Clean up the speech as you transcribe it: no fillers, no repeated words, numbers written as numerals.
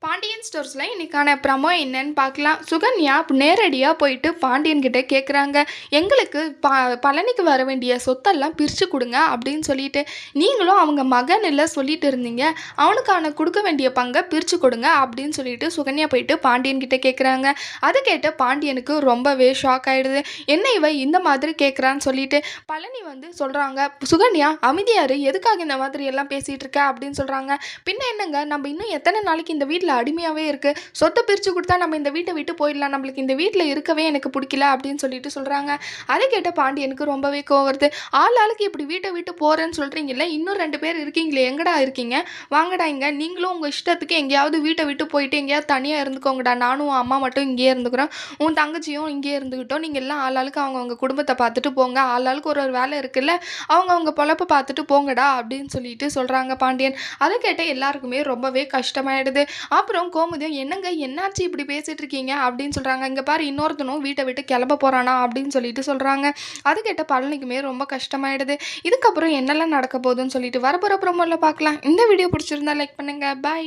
பாண்டியன் ஸ்டோர்ஸ்ல இன்னைக்கான ப்ரமோ என்னன்னு பார்க்கலாம். சுகன்யா நேரடியா போயிட்டு பாண்டியன் கிட்ட கேட்குறாங்க. எங்களுக்கு பழனிக்கு வர வேண்டிய சொத்தெல்லாம் பிரிச்சு குடுங்க அப்படின்னு சொல்லிட்டு. நீங்களும் அவங்க மகன் இல்ல சொல்லிட்டு இருந்தீங்க. அவனுக்கான குடுக்க வேண்டிய பங்கை பிரிச்சு கொடுங்க அப்படின்னு சொல்லிட்டு சுகன்யா போயிட்டு பாண்டியன் கிட்ட கேட்குறாங்க. அதை கேட்ட பாண்டியனுக்கு ரொம்பவே ஷாக் ஆயிடுது. என்ன இவ இந்த மாதிரி கேட்குறான்னு சொல்லிட்டு பழனி வந்து சொல்றாங்க. சுகன்யா அமைதியாரு, எதுக்காக இந்த மாதிரி எல்லாம் பேசிட்டு இருக்க அப்படின்னு சொல்றாங்க. பின்ன என்னங்க, நம்ம இன்னும் எத்தனை நாளைக்கு இந்த வீட்டில் அடிமையாகவே இருக்கு, சொத்தை பிரித்து கொடுத்தா நம்ம இந்த வீட்டை விட்டு போயிடலாம், நம்மளுக்கு இந்த வீட்டில் இருக்கவே எனக்கு பிடிக்கல அப்படின்னு சொல்லிட்டு சொல்கிறாங்க. அதை கேட்ட பாண்டியனுக்கு ரொம்பவே கோவம் வருது. ஆளுக்கு இப்படி வீட்டை விட்டு போகிறேன்னு சொல்கிறீங்கல்ல, இன்னும் 2 பேர் இருக்கீங்களே, எங்கடா இருக்கீங்க, வாங்கடா இங்க, நீங்களும் உங்கள் இஷ்டத்துக்கு எங்கேயாவது வீட்டை விட்டு போயிட்டு எங்கேயாவது தனியாக இருந்துக்கோங்கடா, நானும் அம்மா மட்டும் இங்கேயே இருந்துக்கிறோம், உன் தங்கச்சியும் இங்கேயே இருந்துக்கிட்டோம், நீங்கள் எல்லாம் ஆளுக்கு அவங்கவுங்க குடும்பத்தை பார்த்துட்டு போங்க, ஆளுக்கு ஒரு வேலை இருக்குல்ல, அவங்க பொழப்பை பார்த்துட்டு போங்கடா அப்படின்னு சொல்லிட்டு சொல்கிறாங்க பாண்டியன். அதை கேட்ட எல்லாருக்குமே ரொம்பவே கஷ்டமாயிடுது. அப்புறம் கோமுதியும் என்னங்க என்னாச்சு இப்படி பேசிட்டு இருக்கீங்க அப்படின்னு சொல்கிறாங்க. இங்கே பாரு, இன்னொருத்தனும் வீட்டை விட்டு கிளம்ப போகிறானா அப்படின்னு சொல்லிட்டு சொல்கிறாங்க. அது கேட்ட பழனிக்குமே ரொம்ப கஷ்டமாயிடுது. இதுக்கப்புறம் என்னெல்லாம் நடக்க போகுதுன்னு சொல்லிட்டு வரப்போகிற ப்ரோமோல பார்க்கலாம். இந்த வீடியோ பிடிச்சிருந்தா லைக் பண்ணுங்கள். பாய்.